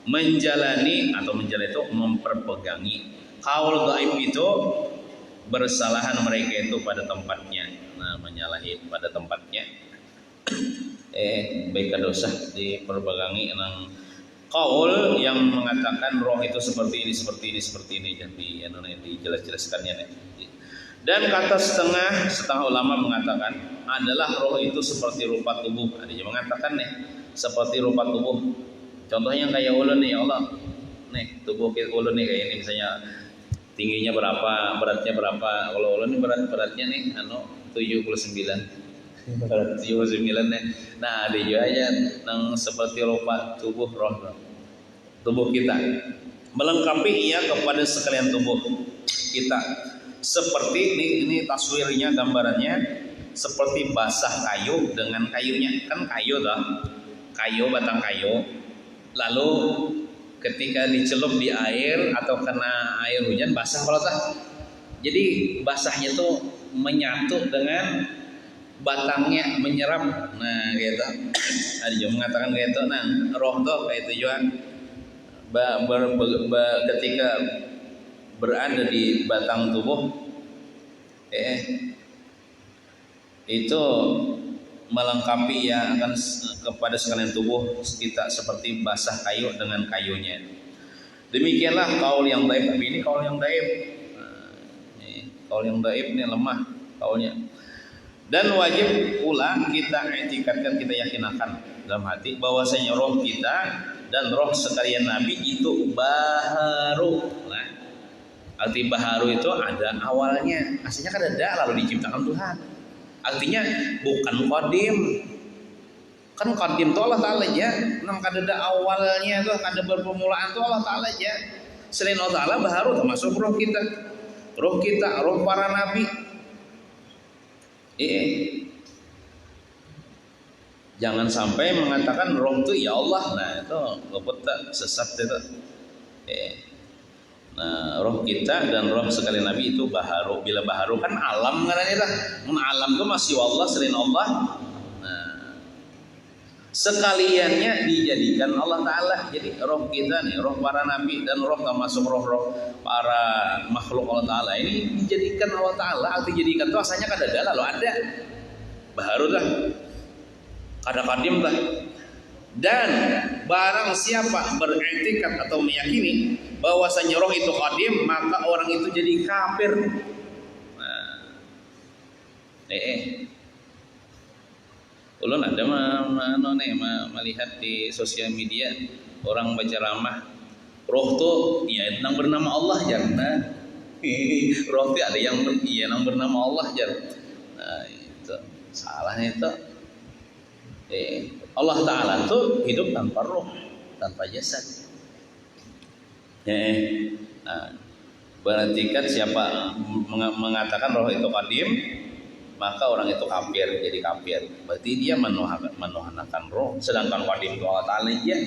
menjalani itu memperpegangi kaul dhaif itu, bersalahan mereka itu pada tempatnya. Nah, menyalahi pada tempatnya. Baik dosa diperpegangi nang kaul yang mengatakan roh itu seperti ini jadi dijelaskannya nih. Dan kata setengah ulama mengatakan adalah roh itu seperti rupa tubuh. Ada yang mengatakan nih seperti rupa tubuh. Contohnya kayak ulun nih, ya Allah. Nih tubuh ulun nih kayak ini, misalnya tingginya berapa, beratnya berapa. Kalau ulun nih beratnya nih 79. 79 nih. Nah, ada juga aja yang seperti rupa tubuh roh kita, melengkapi ia kepada sekalian tubuh kita. Seperti ini taswirnya, gambarannya seperti basah kayu dengan kayunya. Kan kayu toh, batang kayu. Lalu ketika dicelup di air atau kena air hujan basah kalau sah. Jadi basahnya tuh menyatu dengan batangnya, menyerap. Nah gitu. Ada juga mengatakan gitu. Nah roh tuh kayak itu juga ketika berada di batang tubuh itu melengkapi ya akan kepada sekalian tubuh kita seperti basah kayu dengan kayunya. Demikianlah kaul yang dhaif. Tapi ini kaul yang dhaif. Kaul yang dhaif ini lemah kaulnya. Dan wajib pula kita i'tikadkan, kita yakinakan dalam hati bahwasanya roh kita dan roh sekalian Nabi itu baharu. Nah, arti baharu itu ada awalnya. Aslinya kan ada lalu diciptakan Tuhan. Artinya bukan qadim. Kan qadim itu Allah Ta'ala aja. Nang kada awalnya tuh, kada berpermulaan tuh Allah Ta'ala aja. Selain Allah Ta'ala baharu termasuk roh kita. Roh kita, roh para nabi. Jangan sampai mengatakan roh itu ya Allah. Nah itu luput sesat itu. Nah roh kita dan roh sekalian Nabi itu baharu. Bila baharu kan alam karena lah. Alam itu masih Allah selain Allah. Nah sekaliannya dijadikan Allah Ta'ala. Jadi roh kita nih, roh para Nabi dan roh termasuk roh-roh para makhluk Allah Ta'ala ini dijadikan Allah Ta'ala. Arti jadikan itu asalnya kada ada, lalu ada baharu dah, kada qadim dah. Dan barang siapa beriktikad atau meyakini bahwasanya roh itu qadim, maka orang itu jadi kafir. Ulun ada melihat di sosial media orang baca ramah roh tuh ya yang bernama Allah jangan. Roh tuh ada yang bernama Allah jangan. Nah itu salahnya itu. Allah Ta'ala tuh hidup tanpa roh, tanpa jasad. Nah, berarti kan siapa mengatakan roh itu qadim, maka orang itu kafir, jadi kafir. Berarti dia menuhanakan roh, sedangkan qadim itu Allah Ta'ala aja.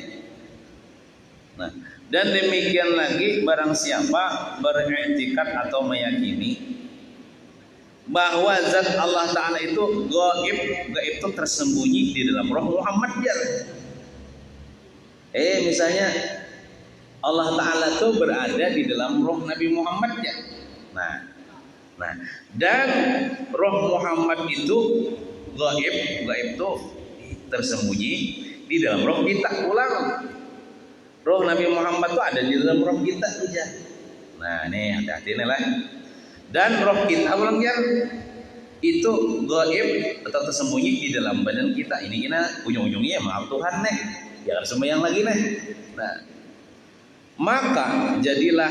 Nah, dan demikian lagi barang siapa beriktikad atau meyakini bahwa zat Allah Ta'ala itu gaib itu tersembunyi di dalam roh Muhammad ya. Misalnya Allah Ta'ala itu berada di dalam roh Nabi Muhammad ya. Nah, dan roh Muhammad itu gaib itu tersembunyi di dalam roh kita. Ulang, roh Nabi Muhammad itu ada di dalam roh kita aja. Nah, nih hati-hati nih lah. Dan roh kita ulang ya itu gaib atau tersembunyi di dalam badan kita. Ini kita ujung-ujungnya maaf Tuhan nih, jangan sembahyang lagi nih. Nah, Maka jadilah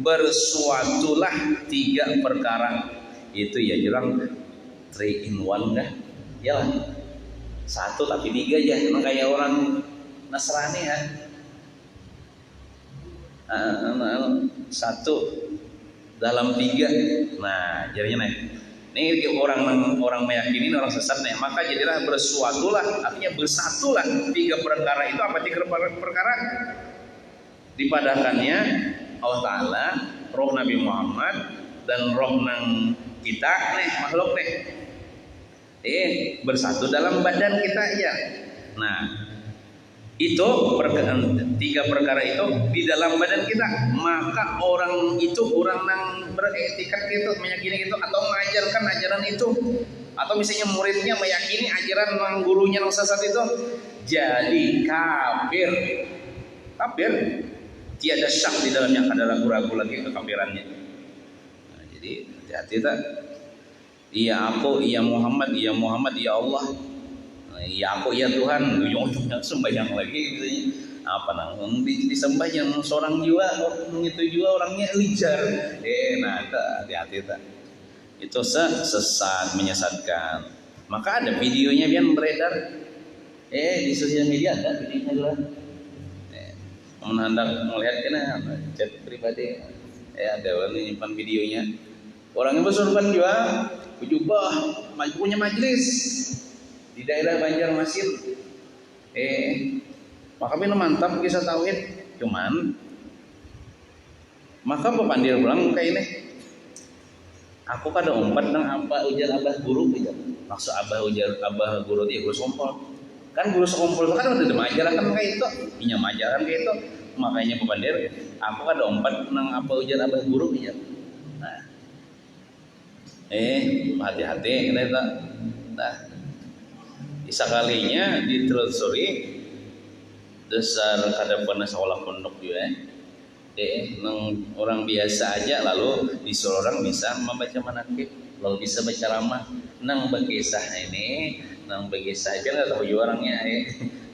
bersuatulah 3 perkara. Itu ya jurang 3 in 1 dah. Yalah. 1 tapi 3 aja. Emang kayak orang Nasrani ya. 1 dalam 3. Nah, jadinya nih. Ini orang meyakini orang sesat nih. Maka jadilah bersuatulah, artinya bersatulah 3 perkara itu. Apa 3 perkara? Dipadakannya Allah Ta'ala, roh Nabi Muhammad dan roh nang kita nih, makhluk nih. Bersatu dalam badan kita aja. Nah, itu 3 perkara itu di dalam badan kita. Maka orang itu orang nang beretikat gitu, meyakini gitu, atau mengajarkan ajaran itu, atau misalnya muridnya meyakini ajaran nang gurunya nang sesat itu, jadi kafir. Tiada syak di dalamnya, ada ragu-ragu lagi kekafirannya. Nah, jadi hati-hati tak. Iya aku, iya Muhammad, iya Allah. Iya aku, iya Tuhan. Ujung-ujungnya sembahyang lagi gitu. Apa nang disembah yang seorang jiwa, itu juga orangnya lijar. Nah, hati-hati tak. Itu sesat, menyesatkan. Maka ada videonya biar beredar. Di sosial media ada videonya dulu. Hendak melihat kena chat pribadi, ada orang nyimpan videonya. Orangnya bersorban juga, ujubah, punya majelis di daerah Banjarmasin. Maka ini mantap kisah tauhid. Cuman, maka pepandir pulang kayak ini. Aku kada umpat nang apa ujar abah guru gitu. Maksud abah guru dia guru sompol. Kan guru sekompol kan udah majalah kayak itu, punya majalah kayak itu. Makanya pepandir, aku kan umpat nang apa ujar abah guru ya. Nah, hati-hati kita tak. Nah, sekalinya ditelusuri dasar kada pernah sekolah pondok juga. Nang orang biasa aja lalu disuruh orang bisa membaca manaqib, lalu bisa baca ramah. Nang berkisah ini, nang berkisah kan nggak tahu juga orangnya.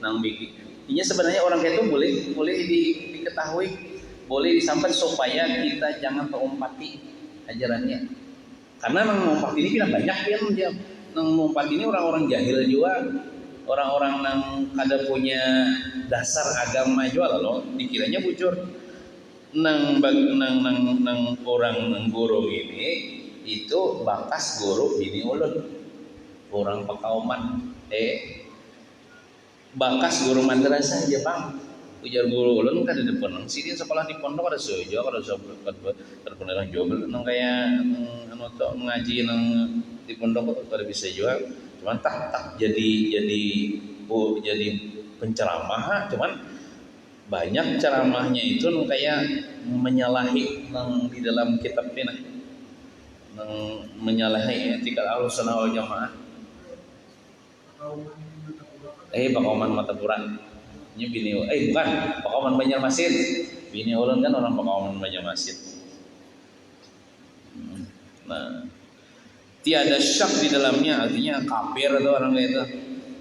Nang ini sebenarnya orang itu boleh diketahui, boleh disampaikan supaya kita jangan terumpati ajarannya. Karena nang mengumpati ini kita banyak dia. Nang mengumpati ini orang-orang jahil juga, orang-orang nang kada punya dasar agama juga lalu dikiranya bujur. Nang orang nang guru ini itu bakas guru bini ulun, orang Pakauman. Bakas guru madrasah aja bang. Ujar guru ulun kan di depan. Sini sekolah di pondok ada sojo, ada terpenuh jobel. Nang kayak anu tok ngaji nang di pondok ada bisa juga. Cuman tak jadi penceramah. Cuman banyak ceramahnya itu nang kayak menyalahi nang di dalam kitab ini, nang menyalahi etika Ahlussunnah wal Jamaah. Pakauman Matapuran. Ini bini bukan Pakauman Banjarmasin. Bini ulun kan orang Pakauman Banjarmasin. Nah, tiada syak di dalamnya, artinya kafir atau orang kayak itu.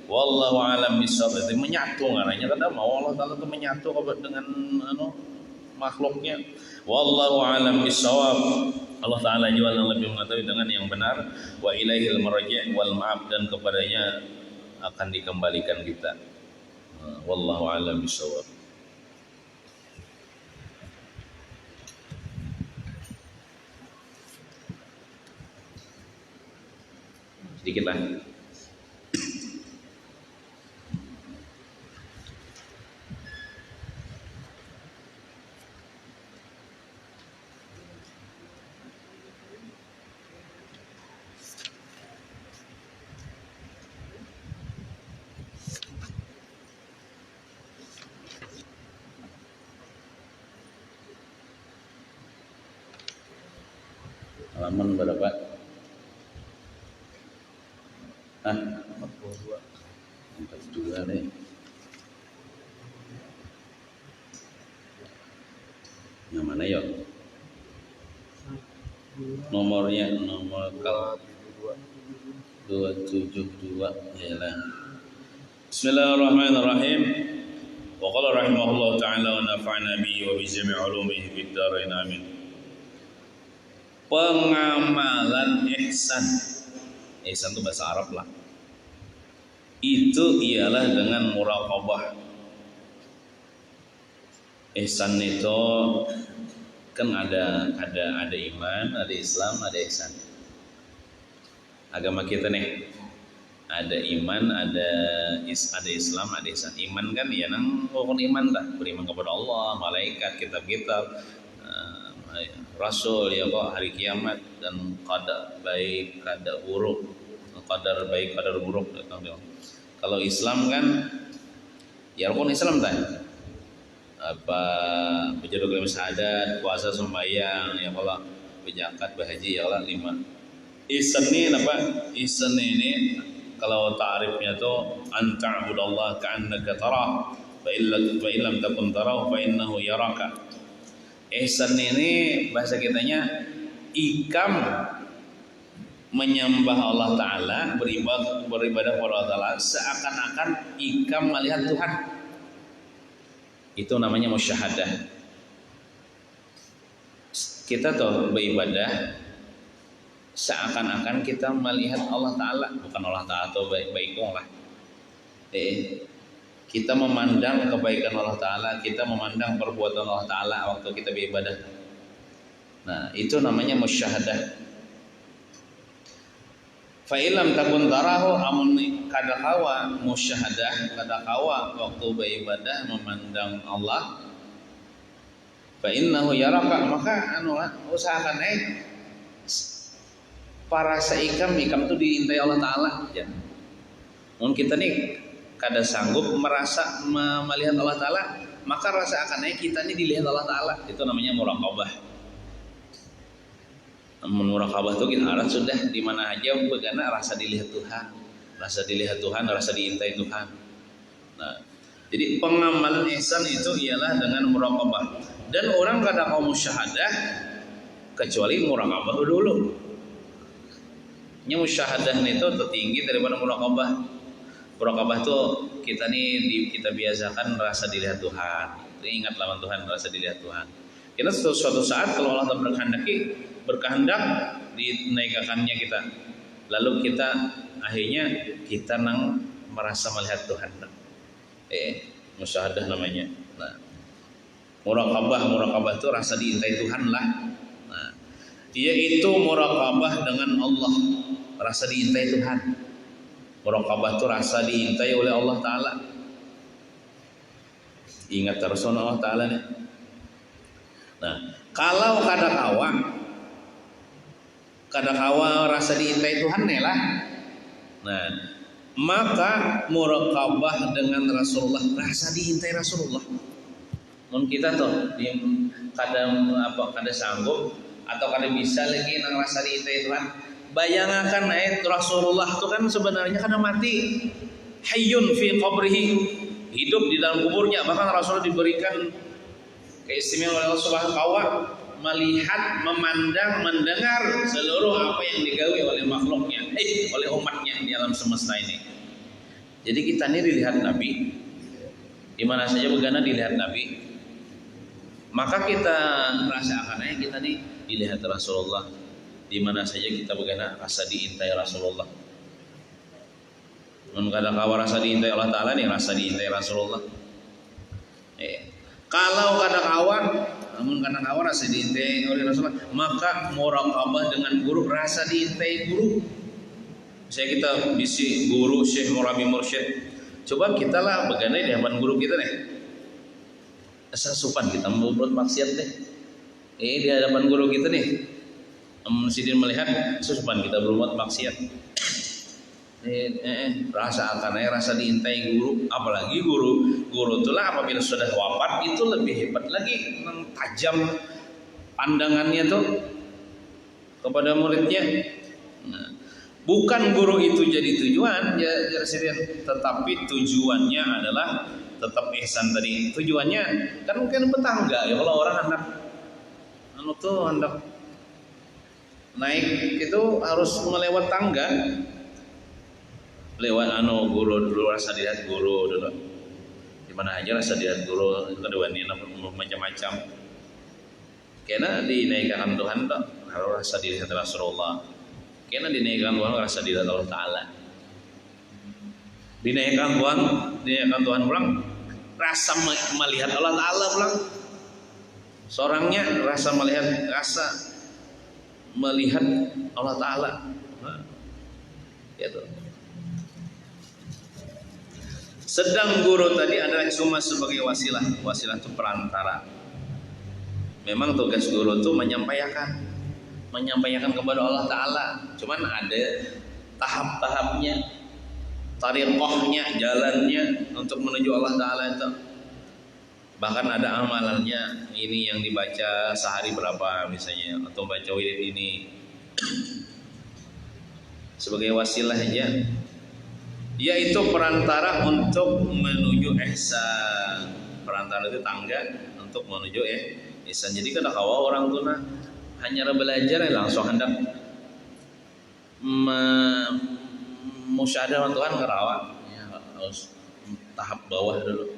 Wallahu a'lam bishawab. Itu menyatu ngaranya kata mau Allah Taala itu menyatu dengan makhluknya. Wallahu a'lam bishawab. Allah Taala juga yang lebih mengetahui dengan yang benar. Wa ilaihil marji' wal ma'ab, dan kepadanya akan dikembalikan kita. Wallahu a'lam bishawab. Sedikit lah. Halaman berapa? 42 nih. Yang mana ya? Nomornya nomor 272 ya lah. Bismillahirrahmanirrahim. Wa qala rahimahullah ta'ala wa nafa'na bihi wa bi jami' ulumihi fid dharain amin. Pengamalan ihsan. Ihsan itu bahasa Arab lah. Itu ialah dengan muraqabah. Ihsan itu kan ada iman, ada Islam, ada ihsan. Agama kita nih ada iman, ada Islam, ada ihsan. Iman kan ya nang pokok iman lah, beriman kepada Allah, malaikat, kitab-kitab, rasul ya kok, hari kiamat, dan qadar baik, qadar buruk, qadar baik, qadar buruk. Kalau Islam kan ya rukun Islam kan apa berjadul kelima syahadat, puasa, sembahyang, ya Allah, zakat, berhaji, ya Allah, 5. Ihsan ini apa? Ihsan ini kalau ta'rifnya tuh anta'budallaha ka'annaka tarah fa illam takun tarahu fa innahu yaraka. Ihsan ini bahasa kitanya ikam menyembah Allah Ta'ala, beribadah kepada Allah Ta'ala seakan-akan ikam melihat Tuhan. Itu namanya musyahadah. Kita tuh beribadah seakan-akan kita melihat Allah Ta'ala, bukan Allah Ta'ala atau baik-baikong lah. Kita memandang kebaikan Allah Ta'ala, kita memandang perbuatan Allah Ta'ala waktu kita beribadah. Nah, itu namanya musyahadah. Fa ilam takun tarahu, amun kadakawa musyahadah, kadakawa waktu beribadah memandang Allah, fa innahu yaraka, maka usahakan para seikam itu diintai Allah Ta'ala ya. Mungkin kita nih kada sanggup merasa melihat Allah Ta'ala, maka rasa akan kita ini dilihat Allah Ta'ala. Itu namanya muraqabah. Muraqabah itu kita arah sudah di mana aja begana rasa dilihat Tuhan, rasa diintai Tuhan. Nah, jadi pengamalan ihsan itu ialah dengan muraqabah. Dan orang kada mau musyahadah kecuali muraqabah dulu. Musyahadah itu tertinggi daripada muraqabah. Muraqabah itu kita biasakan rasa dilihat Tuhan. Ingat lawan Tuhan, rasa dilihat Tuhan. Kita suatu saat kalau Allah berkehendak dinaikkannya kita, lalu kita akhirnya kita merasa melihat Tuhan. Musyahadah namanya. Nah, muraqabah itu rasa diintai Tuhan lah. Nah, yaitu muraqabah dengan Allah, rasa diintai Tuhan. Muraqabah itu rasa diintai oleh Allah Ta'ala. Ingat terus Allah Ta'ala nih. Nah, kalau kadakawa rasa diintai Tuhan nih lah. Nah, maka muraqabah dengan Rasulullah, rasa diintai Rasulullah. Mun kita tuh kada sanggup atau kada bisa lagi nang rasa diintai Tuhan. Bayangkan Rasulullah itu kan sebenarnya karena mati, hayyun fi qabrihi, hidup di dalam kuburnya. Bahkan Rasulullah diberikan keistimewaan oleh Allah Subhanahu wa Ta'ala, melihat, memandang, mendengar seluruh apa yang digawe oleh makhluknya, oleh umatnya di alam semesta ini. Jadi kita ini dilihat Nabi, di mana saja begana dilihat Nabi. Maka kita rasakan kita nih dilihat Rasulullah, di mana saja kita begana rasa diintai Rasulullah. Kadang kawa rasa diintai Allah Ta'ala nih, rasa diintai Rasulullah. Kalau kadang kawa rasa diintai oleh Rasulullah, maka muraqabah dengan guru, rasa diintai guru. Misalnya kita bisi guru Syekh Murabi Mursyid, coba kita lah begana di hadapan guru kita nih, asal sopan kita mau berbuat maksiat deh. Di hadapan guru kita nih, Sidin melihat sopan kita berbuat maksiat. Rasa diintai guru, apalagi guru itulah apabila sudah wafat itu lebih hebat lagi, tajam pandangannya tuh kepada muridnya. Nah, bukan guru itu jadi tujuan, tetapi tujuannya adalah tetap ihsan tadi. Tujuannya kan mungkin petangga ya, kalau orang hendak naik itu harus melewat tangga, lewat guru dulu, rasa dilihat guru dulu. di mana aja rasa dilihat guru itu ada wanita macam-macam. Kena dinaikkan Tuhan tak harus rasa dilihat Rasulullah. Kena dinaikkan Tuhan rasa dilihat Allah Taala. Dinaikkan Tuhan pulang rasa melihat Allah Taala pulang. Seorangnya rasa melihat Allah Taala. Gitu. Sedang guru tadi adalah cuma sebagai wasilah itu perantara. Memang tugas guru itu menyampaikan kepada Allah Ta'ala. Cuman ada tahap-tahapnya, tariqahnya, jalannya untuk menuju Allah Ta'ala itu. Bahkan ada amalannya, ini yang dibaca sehari berapa misalnya, atau baca wirid ini sebagai wasilah aja. Yaitu perantara untuk menuju ihsan. Perantara itu tangga untuk menuju ihsan. Jadi kada kawa orang tuna hanya belajar langsung hendak musyahadah Tuhan karawa. Ya, harus tahap bawah dulu.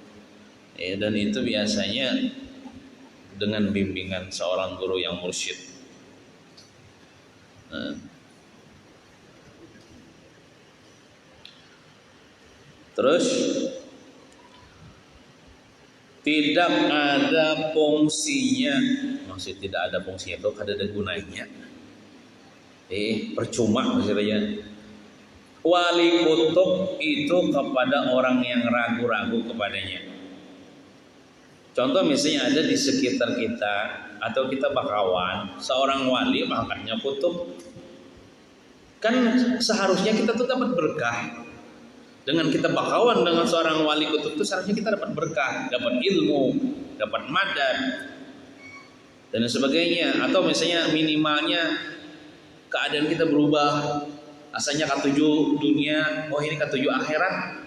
Dan itu biasanya dengan bimbingan seorang guru yang mursyid. Terus tidak ada fungsinya, maksud tidak ada fungsinya itu kada ada gunanya. Percuma maksudnya. Wali kutub itu kepada orang yang ragu-ragu kepadanya. Contoh misalnya ada di sekitar kita atau kita bakawan seorang wali pangkatnya kutub, kan seharusnya kita tuh dapat berkah. Dengan kita bakawan dengan seorang wali kutub itu seharusnya kita dapat berkah, dapat ilmu, dapat madad dan sebagainya. Atau misalnya minimalnya keadaan kita berubah, asalnya ketujuh dunia, ini ketujuh akhirat,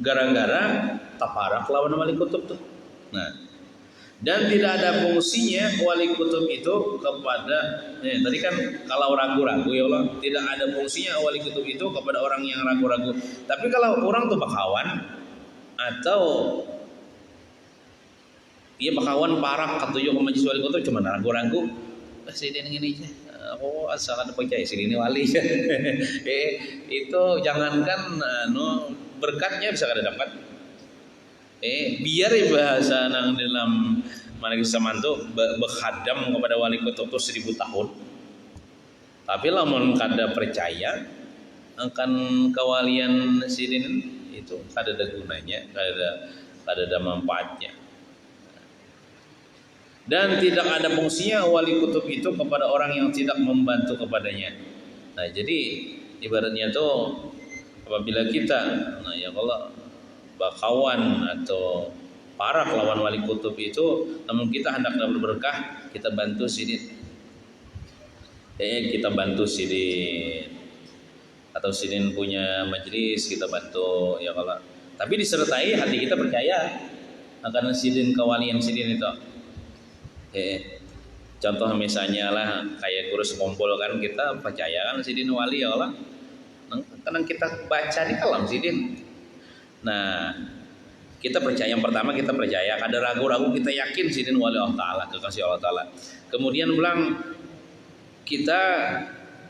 gara-gara taparak lawan wali kutub tuh. Nah, dan tidak ada fungsinya wali kutub itu kepada tadi kan kalau ragu-ragu ya Allah, tidak ada fungsinya wali kutub itu kepada orang yang ragu-ragu. Tapi kalau orang tuh bakawan atau dia bakawan parak ketujuh ke majelis wali kutub cuma ragu-ragu, sini ini aja. Asal ada percaya sini wali. Itu jangankan berkatnya bisa kada dapat. Biar bahasa nang dalam Majelis Samanto berkhadam kepada wali kutub itu 1000 tahun. Tapi lamun kada percaya akan kewalian sidin itu kada ada gunanya, kada ada manfaatnya. Dan tidak ada fungsinya wali kutub itu kepada orang yang tidak membantu kepadanya. Nah, jadi ibaratnya tuh apabila kita ya kalau bakawan atau para lawan wali kutub itu, namun kita hendak dapat berkah, kita bantu sidin. Kita bantu sidin. Atau sidin punya majelis, kita bantu ya kalau. Tapi disertai hati kita percaya akan sidin kewalian sidin itu. Contoh misalnya lah kayak guru sekumpul kan kita percaya kan sidin wali ya Allah. Kadang kita baca di kalam sidin. Nah, kita percaya yang pertama kita percaya, ada ragu-ragu kita yakin sidin wali Allah Ta'ala, kekasih Allah Ta'ala. Kemudian bilang kita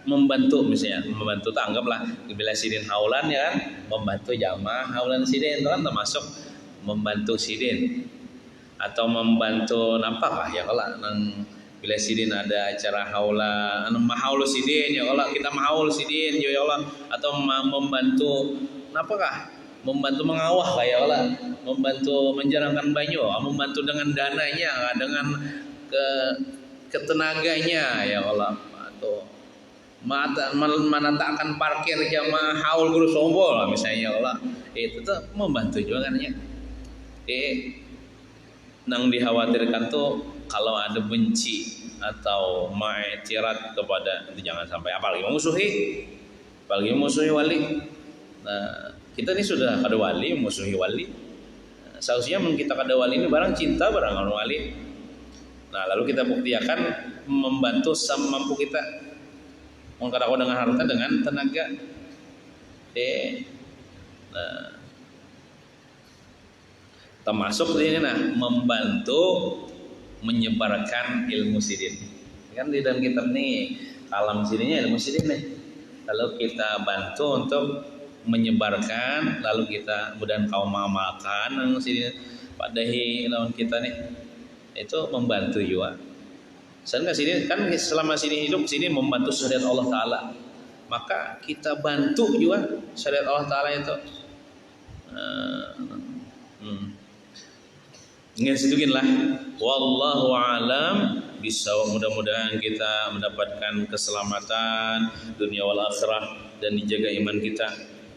membantu misalnya, membantu anggaplah bila sidin haulan ya kan, membantu jamaah haulan sidin itu kan termasuk membantu sidin. Atau membantu nampaklah ya kalau bila sidin ada acara haula mahaul sidin ya Allah kita mahaul sidin ya Allah, atau membantu napakah membantu mengawah kayak Allah, membantu menjarangkan banyu, membantu dengan dananya, dengan ketenaganya ya Allah, atau menatakan parkir jamaah haul guru sombol misalnya ya Allah, itu tuh membantu juga kan ya. Nang dikhawatirkan tuh kalau ada benci atau ma'tirat kepada itu jangan sampai, apalagi musuhi wali. Nah, kita ini sudah kada wali, musuhi wali. Seharusnya kita kada wali ini barang cinta barang orang wali. Nah, lalu kita buktikan membantu semampu kita. Mengkadang dengan harta dengan tenaga. Nah, termasuk ini membantu menyebarkan ilmu sirin. Kan di dalam kitab nih kalam sirinya ilmu sirin nih. Lalu kita bantu untuk menyebarkan, lalu kita kemudian kaum amalkan ilmu sirin padahi lawan kita nih. Itu membantu juga. Sehingga sini kan selama sini hidup sini membantu syariat Allah Taala. Maka kita bantu juga syariat Allah Taala itu. Sedikitlah. Wallahu alam bisawab. Mudah-mudahan kita mendapatkan keselamatan dunia wal akhirah dan dijaga iman kita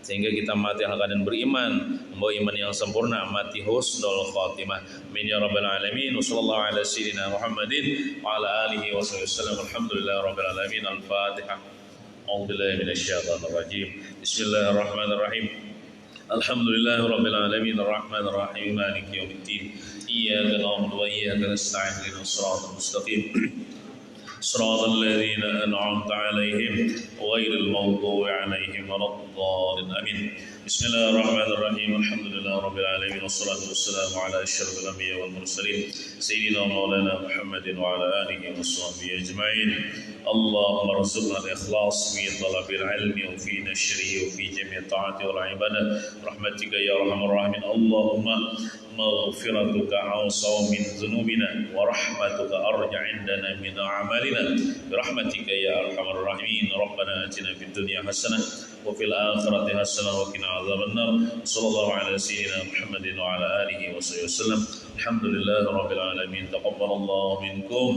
sehingga kita mati dalam keadaan beriman, membawa iman yang sempurna, mati husnul khatimah. Amin ya rabbal alamin. Wassallallahu ala sayyidina Muhammadin wa ala alihi wa sallam. Alhamdulillah rabbil alamin. Al-Fatihah. A'udzu billahi minasyaitonir rajim. Bismillahirrahmanirrahim. Alhamdulillah rabbil alamin. Arrahmanir rahim. Maliki yaumiddin. Iyyaka na'budu wa iyyaka nasta'in. Ihdinas siratal mustaqim. صراط الذين أنعمت عليهم غير المغضوب عليهم ولا الضالين آمين. بسم الله الرحمن الرحيم. الحمد لله رب العالمين والصلاة والسلام على أشرف الأنبياء والمرسلين سيدنا مولانا محمد وعلى آله وصحبه أجمعين. اللهم ارزقنا الإخلاص في طلب العلم وفي نشره وفي جميع الطاعات والعبادة برحمتك يا أرحم الراحمين. اللهم مغفرتك أوسع من ذنوبنا ورحمتك أرجع عندنا من أعمالنا برحمتك يا أرحم الراحمين. ربنا آتنا في الدنيا حسنة وفي الآخرة حسنة وقنا عذاب النار. صلى الله على سيدنا محمد وعلى آله وصحبه وسلم. الحمد لله رب العالمين. تقبل الله منكم.